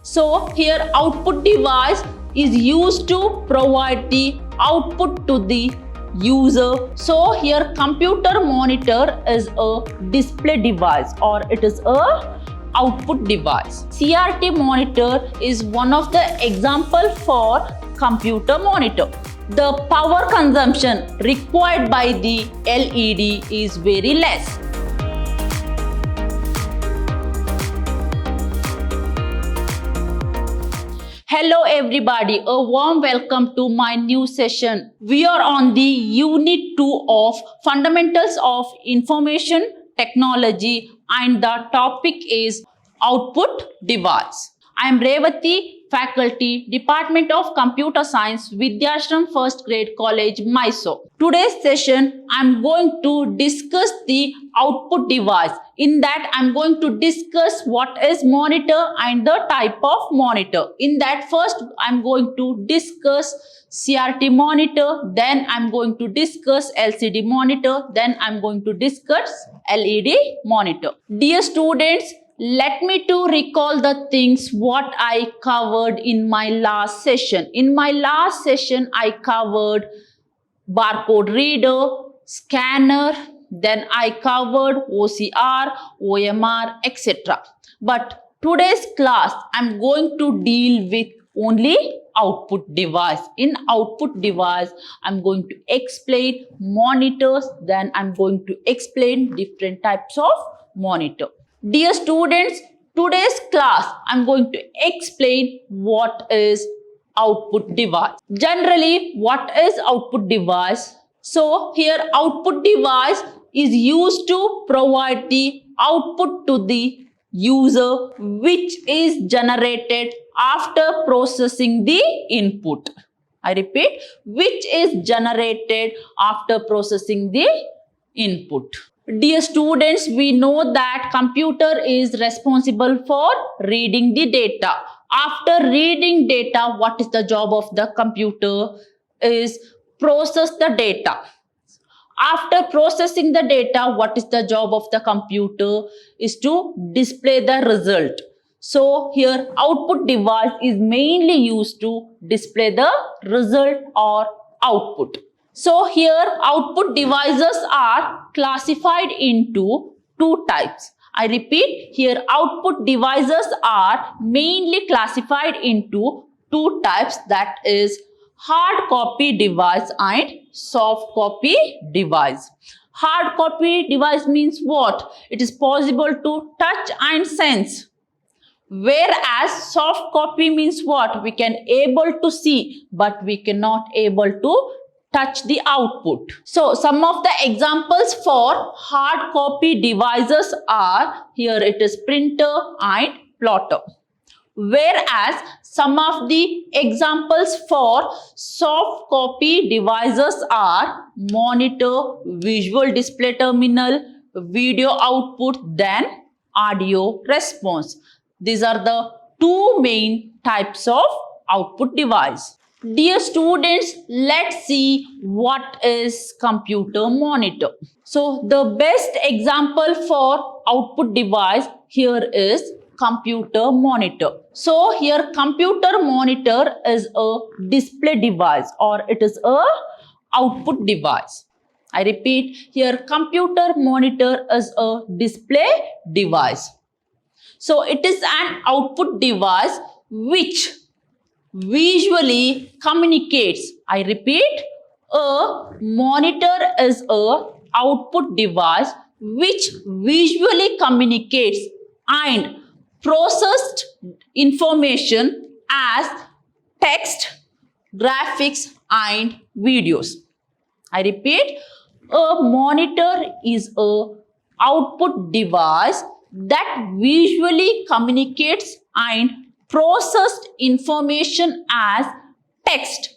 So here output device is used to provide the output to the user. So here computer monitor is a display device or it is a output device. CRT monitor is one of the example for computer monitor. The power consumption required by the LED is very less. Hello everybody, a warm welcome to my new session. We are on the Unit 2 of Fundamentals of Information Technology and the topic is Output Device. I am Revati, Faculty, Department of Computer Science, Vidhyaashram 1st Grade College, Mysore. Today's session, I am going to discuss the output device. In that, I am going to discuss what is monitor and the type of monitor. In that, first, I am going to discuss CRT monitor, then I am going to discuss LCD monitor, then I am going to discuss LED monitor. Dear students, let me to recall the things what I covered in my last session. In my last session, I covered barcode reader, scanner, then I covered OCR, OMR, etc. But today's class, I'm going to deal with only output device. In output device, I'm going to explain monitors, then I'm going to explain different types of monitor. Dear students, today's class, I'm going to explain what is output device. Generally, what is output device? So, here output device is used to provide the output to the user which is generated after processing the input. I repeat, which is generated after processing the input. Dear students, we know that computer is responsible for reading the data. After reading data, what is the job of the computer? Is process the data. After processing the data, what is the job of the computer? Is to display the result. So here output device is mainly used to display the result or output. So here output devices are classified into two types. I repeat, here output devices are mainly classified into two types, that is hard copy device and soft copy device. Hard copy device means what? It is possible to touch and sense. Whereas soft copy means what? We can able to see, but we cannot able to touch the output. So some of the examples for hard copy devices are, here it is printer and plotter. Whereas some of the examples for soft copy devices are monitor, visual display terminal, video output, then audio response. These are the two main types of output device. Dear students, let's see what is computer monitor. So the best example for output device here is computer monitor. So here computer monitor is a display device or it is a output device. I repeat, here computer monitor is a display device. So it is an output device which visually communicates. I repeat, a monitor is a output device which visually communicates and processed information as text, graphics and videos. I repeat, a monitor is a output device that visually communicates and processed information as text,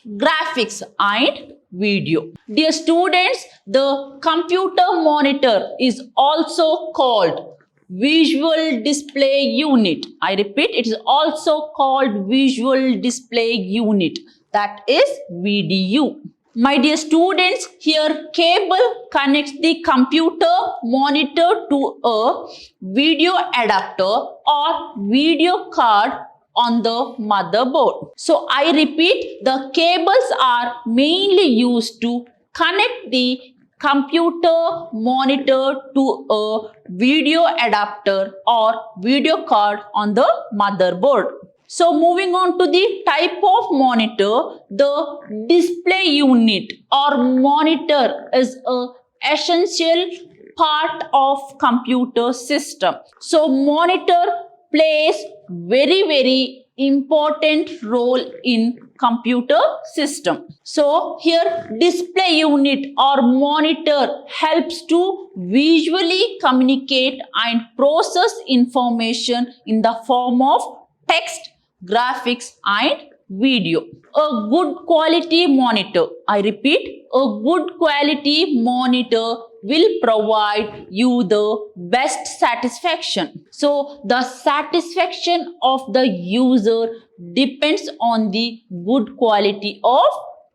graphics and video. Dear students, the computer monitor is also called visual display unit. I repeat, it is also called visual display unit, that is VDU. My dear students, here cable connects the computer monitor to a video adapter or video card on the motherboard. So I repeat, the cables are mainly used to connect the computer monitor to a video adapter or video card on the motherboard. So moving on to the type of monitor, the display unit or monitor is a essential part of computer system. So monitor plays very important role in computer system. So here display unit or monitor helps to visually communicate and process information in the form of text, graphics and video. A good quality monitor, I repeat, a good quality monitor will provide you the best satisfaction. So the satisfaction of the user depends on the good quality of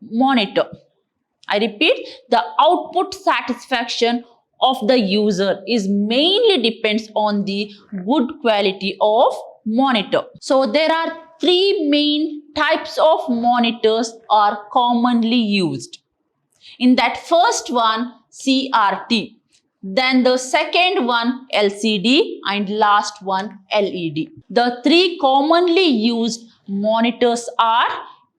monitor. I repeat, the output satisfaction of the user is mainly depends on the good quality of monitor. So there are three main types of monitors are commonly used. In that first one, CRT. Then the second one, LCD, and last one, LED. The three commonly used monitors are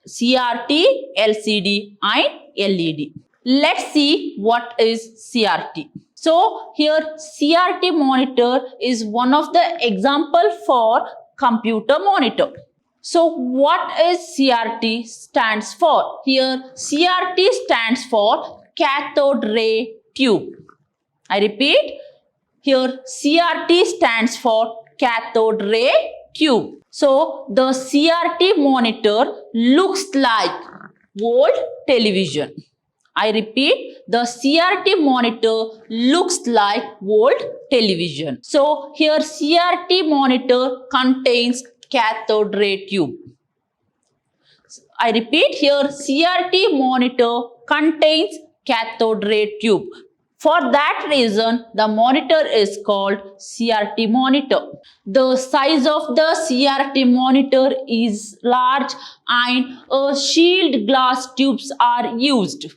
CRT, LCD, and LED. Let's see what is CRT. So here CRT monitor is one of the example for computer monitor. So what is CRT stands for? Here CRT stands for cathode ray tube. I repeat, here CRT stands for cathode ray tube. So the CRT monitor looks like old television. I repeat, the CRT monitor looks like old television. So here CRT monitor contains cathode ray tube. I repeat, here CRT monitor contains cathode ray tube. For that reason, the monitor is called CRT monitor. The size of the CRT monitor is large and shield glass tubes are used.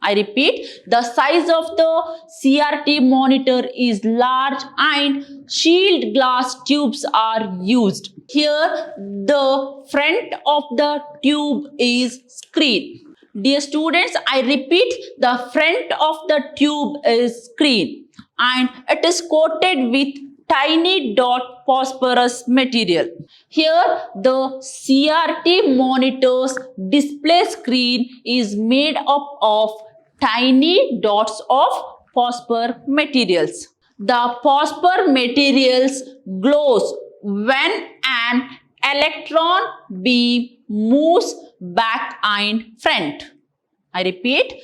I repeat, the size of the CRT monitor is large and shield glass tubes are used. Here, the front of the tube is screen. Dear students, I repeat, the front of the tube is screen and it is coated with tiny dot phosphorus material. Here, the CRT monitor's display screen is made up of tiny dots of phosphor materials. The phosphor materials glows when an electron beam moves back and front. I repeat,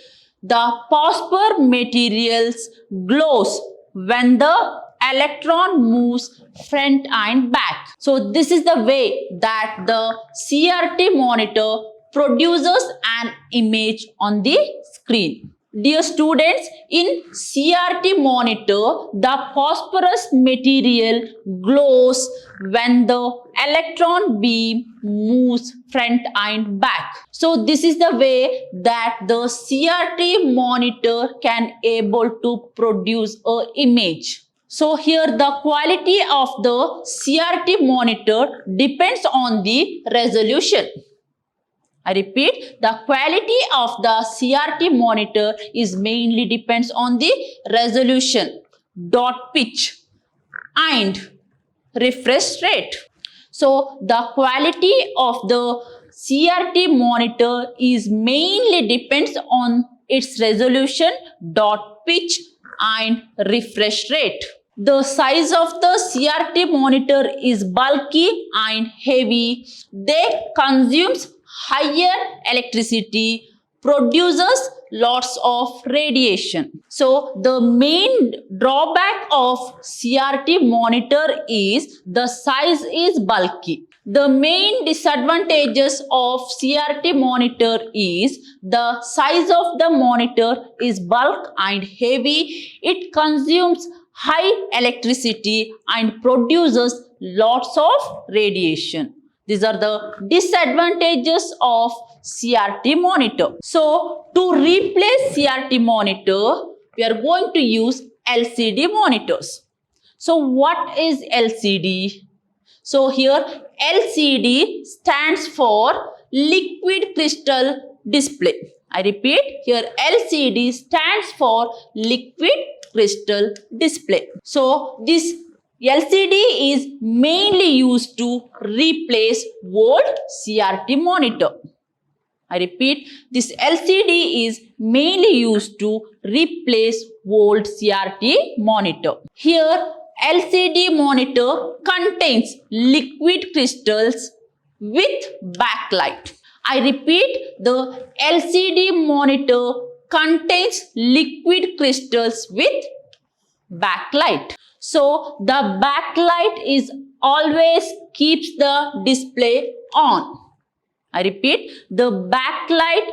the phosphor materials glows when the electron moves front and back. So this is the way that the CRT monitor produces an image on the screen. Dear students, in CRT monitor, the phosphorus material glows when the electron beam moves front and back. So this is the way that the CRT monitor can able to produce an image. So here the quality of the CRT monitor depends on the resolution. I repeat, the quality of the CRT monitor is mainly depends on the resolution, dot pitch and refresh rate. So the quality of the CRT monitor is mainly depends on its resolution, dot pitch and refresh rate. The size of the CRT monitor is bulky and heavy. They consumes higher electricity produces lots of radiation. So the main drawback of CRT monitor is the size is bulky. The main disadvantages of CRT monitor is the size of the monitor is bulk and heavy. It consumes high electricity and produces lots of radiation. These are the disadvantages of CRT monitor. So to replace CRT monitor, we are going to use LCD monitors. So what is LCD? So here LCD stands for liquid crystal display. I repeat, here LCD stands for liquid crystal display. So this LCD is mainly used to replace old CRT monitor. I repeat, this LCD is mainly used to replace old CRT monitor. Here LCD monitor contains liquid crystals with backlight. I repeat, the LCD monitor contains liquid crystals with backlight. So the backlight is always keeps the display on. I repeat, the backlight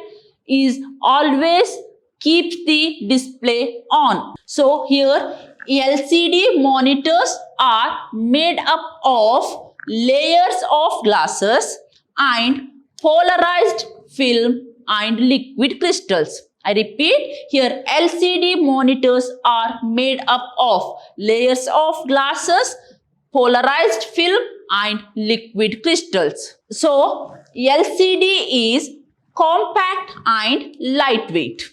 is always keeps the display on. So here LCD monitors are made up of layers of glasses and polarized film and liquid crystals. I repeat, here LCD monitors are made up of layers of glasses, polarized film and liquid crystals. So LCD is compact and lightweight.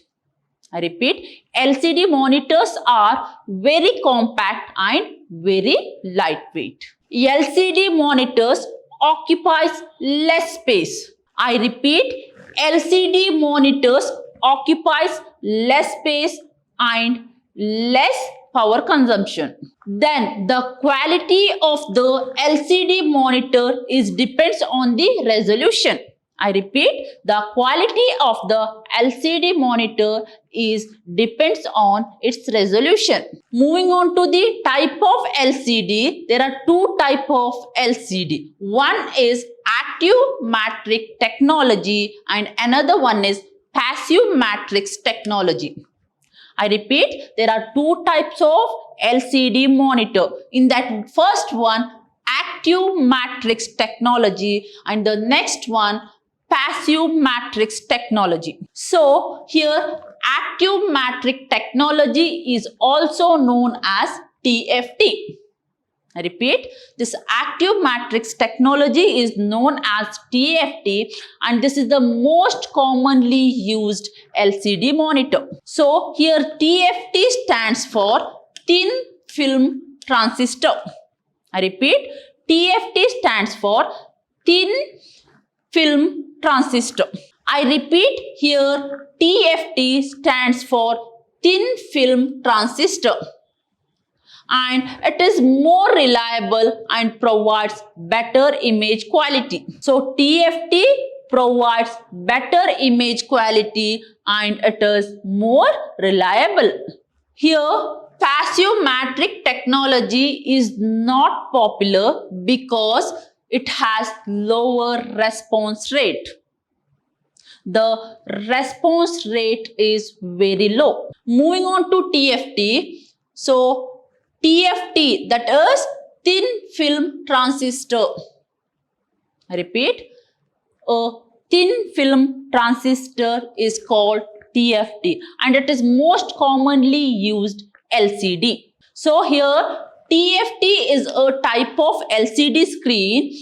I repeat, LCD monitors are very compact and very lightweight. LCD monitors occupies less space. I repeat, LCD monitors occupies less space and less power consumption. Then the quality of the LCD monitor depends on the resolution. I repeat, the quality of the LCD monitor depends on its resolution. Moving on to the type of LCD, there are two types of LCD. One is active matrix technology and another one is passive matrix technology. I repeat, there are two types of LCD monitor. In that first one, active matrix technology, and the next one, passive matrix technology. So here active matrix technology is also known as TFT. I repeat, this active matrix technology is known as TFT and this is the most commonly used LCD monitor. So here TFT stands for thin film transistor. I repeat, TFT stands for thin film transistor. I repeat, here TFT stands for thin film transistor. And it is more reliable and provides better image quality. So TFT provides better image quality and it is more reliable. Here passive matrix technology is not popular because it has lower response rate. The response rate is very low. Moving on to TFT. So TFT, that is thin film transistor. I repeat, a thin film transistor is called TFT and it is most commonly used LCD. So here TFT is a type of LCD screen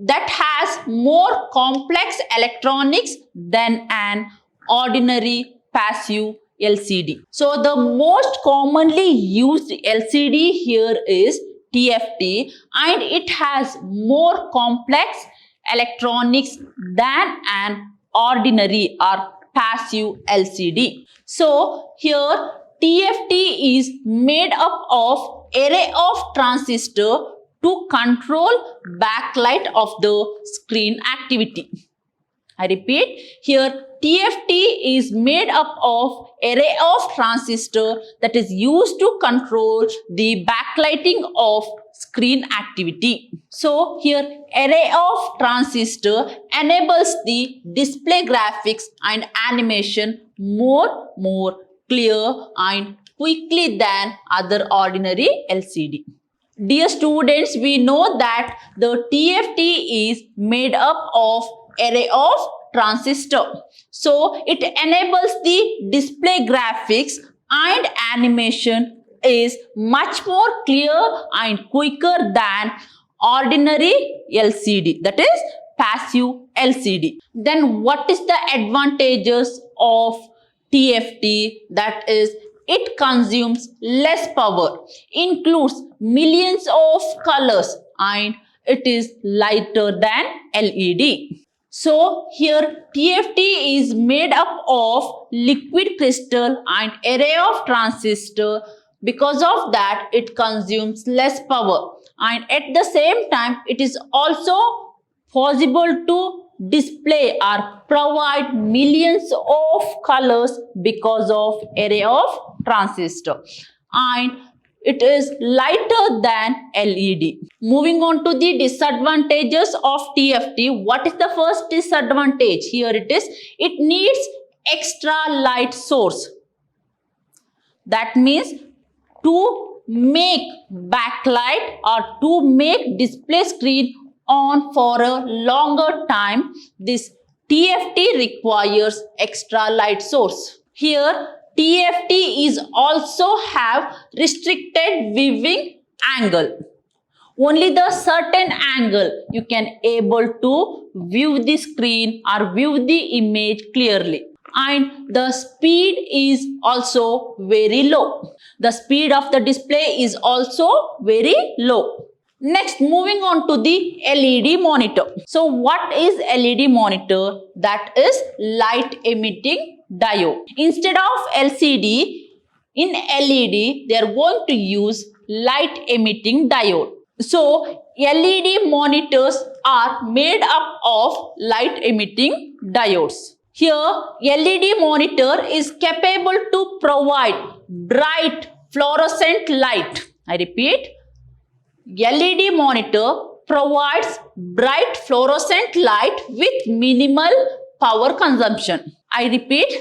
that has more complex electronics than an ordinary passive LCD. So the most commonly used LCD here is TFT and it has more complex electronics than an ordinary or passive LCD. So here TFT is made up of array of transistors to control backlight of the screen activity. I repeat, here TFT is made up of array of transistor that is used to control the backlighting of screen activity. So here array of transistor enables the display graphics and animation more clear and quickly than other ordinary LCD. Dear students, we know that the TFT is made up of array of transistor. So it enables the display graphics and animation is much more clear and quicker than ordinary LCD, that is passive LCD. Then what is the advantages of TFT? That is, it consumes less power, includes millions of colors, and it is lighter than LED. So here TFT is made up of liquid crystal and array of transistor. Because of that, it consumes less power, and at the same time it is also possible to display or provide millions of colors because of array of transistor, and it is lighter than LED. Moving on to the disadvantages of TFT. What is the first disadvantage? Here it is. It needs extra light source. That means to make backlight or to make display screen on for a longer time, this TFT requires extra light source. Here TFT is also have restricted viewing angle. Only the certain angle you can able to view the screen or view the image clearly. And the speed is also very low. The speed of the display is also very low. Next, moving on to the LED monitor. So what is LED monitor? That is light emitting diode. Instead of LCD, in LED, they are going to use light emitting diode. So LED monitors are made up of light emitting diodes. Here, LED monitor is capable to provide bright fluorescent light. I repeat, LED monitor provides bright fluorescent light with minimal power consumption. I repeat,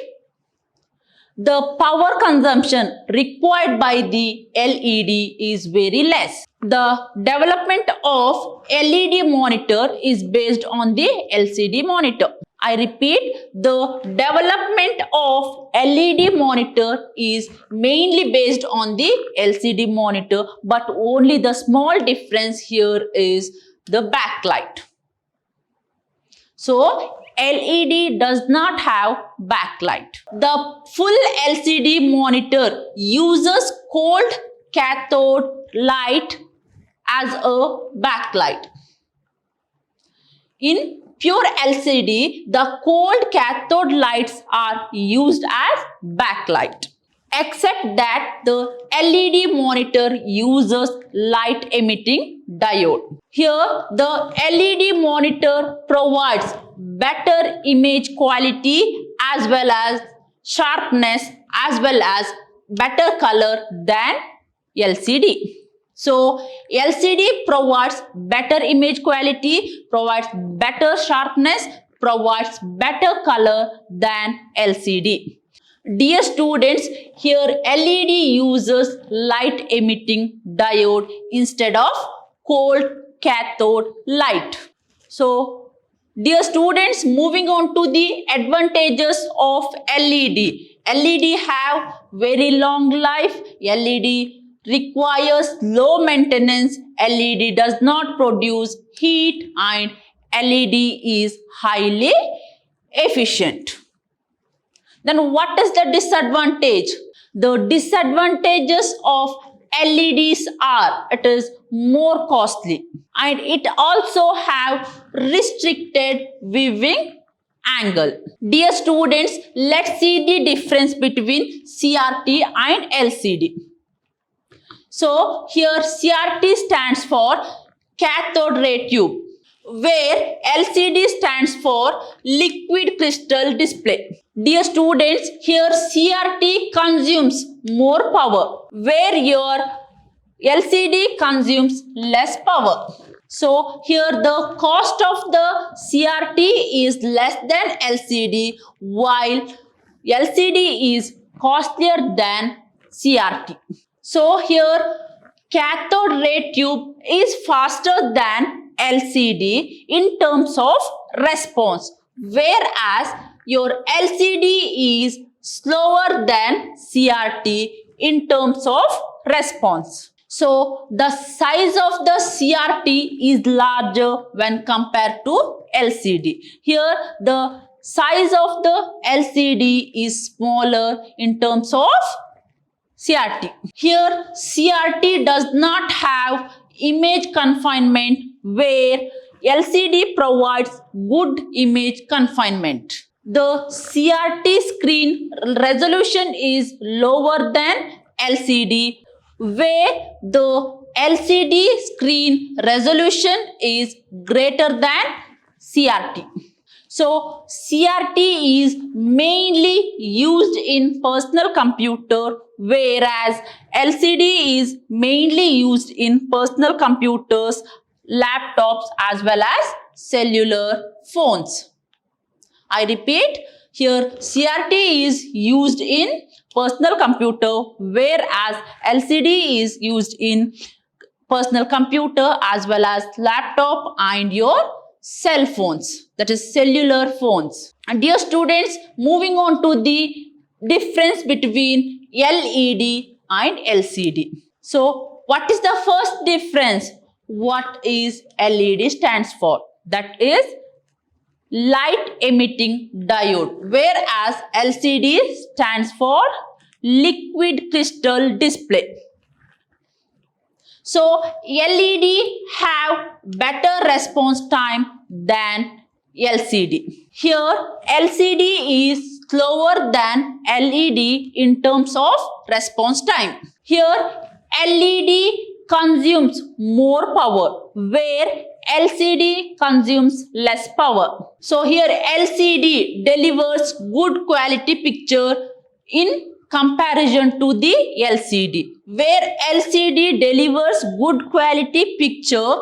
the power consumption required by the LED is very less. The development of LED monitor is based on the LCD monitor. I repeat, the development of LED monitor is mainly based on the LCD monitor, but only the small difference here is the backlight. So LED does not have backlight. The full LCD monitor uses cold cathode light as a backlight. In pure LCD, the cold cathode lights are used as backlight. Except that the LED monitor uses light emitting diode. Here, the LED monitor provides better image quality as well as sharpness as well as better color than LCD. So, LCD provides better image quality, provides better sharpness, provides better color than LCD. Dear students, here LED uses light emitting diode instead of cold cathode light. So, dear students, moving on to the advantages of LED. LED have very long life. LED requires low maintenance. LED does not produce heat and LED is highly efficient. Then what is the disadvantage? The disadvantages of LEDs are, it is more costly and it also have restricted viewing angle. Dear students, let's see the difference between CRT and LCD. So here CRT stands for cathode ray tube. where LCD stands for liquid crystal display. Dear students, here CRT consumes more power, where your LCD consumes less power. So here the cost of the CRT is less than LCD, while LCD is costlier than CRT. So here cathode ray tube is faster than LCD in terms of response, whereas your LCD is slower than CRT in terms of response. So the size of the CRT is larger when compared to LCD. Here the size of the LCD is smaller in terms of CRT. Here CRT does not have image confinement, where LCD provides good image confinement. The CRT screen resolution is lower than LCD, where the LCD screen resolution is greater than CRT. So CRT is mainly used in personal computer, whereas LCD is mainly used in personal computers, laptops as well as cellular phones. I repeat, here CRT is used in personal computer, whereas LCD is used in personal computer as well as laptop and your cell phones, that is cellular phones. And dear students, moving on to the difference between LED and LCD. So what is the first difference? What is LED stands for? That is light emitting diode, whereas LCD stands for liquid crystal display. So LED have better response time than LCD. Here LCD is slower than LED in terms of response time. Here LED consumes more power, where LCD consumes less power. So here LCD delivers good quality picture in comparison to the LCD, where LCD delivers good quality picture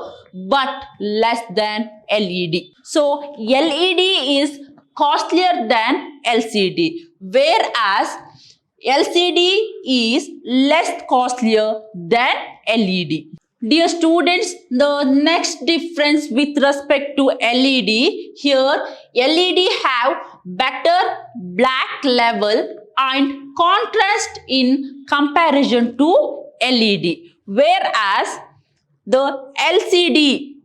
but less than LED. So LED is costlier than LCD, whereas LCD is less costlier than LED. Dear students, the next difference with respect to LED, here LED have better black level and contrast in comparison to LED, whereas the LCD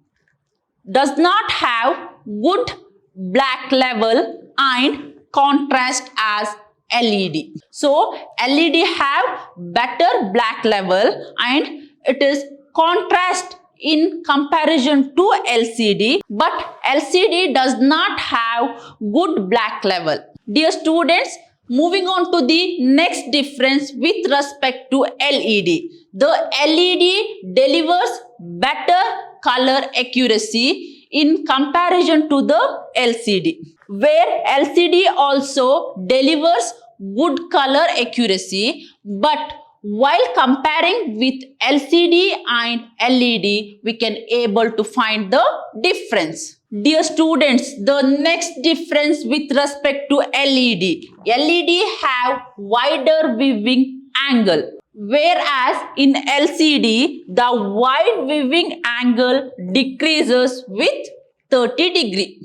does not have good black level and contrast as LED. So LED have better black level and it is contrast in comparison to LCD, but LCD does not have good black level. Dear students, moving on to the next difference with respect to LED. The LED delivers better color accuracy in comparison to the LCD, where LCD also delivers good color accuracy, but while comparing with LCD and LED, we can able to find the difference. Dear students, the next difference with respect to LED. LED have wider viewing angle, whereas in LCD, the wide viewing angle decreases with 30 degree.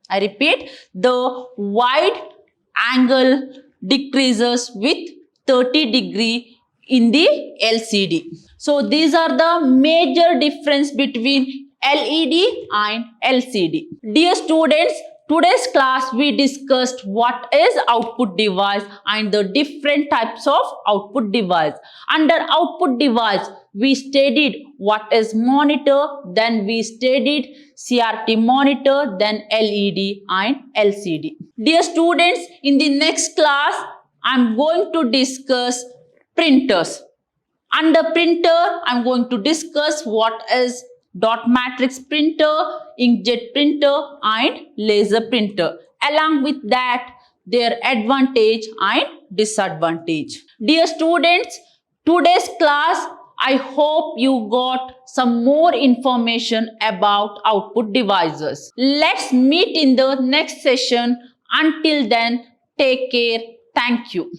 I repeat, the wide angle decreases with 30 degree in the LCD. So these are the major difference between LED and LCD. Dear students, today's class we discussed what is output device and the different types of output device. Under output device, we studied what is monitor, then we studied CRT monitor, then LED and LCD. Dear students, in the next class, I am going to discuss printers. Under printer, I am going to discuss what is dot matrix printer, inkjet printer and laser printer. Along with that, their advantage and disadvantage. Dear students, today's class, I hope you got some more information about output devices. Let's meet in the next session. Until then, take care. Thank you.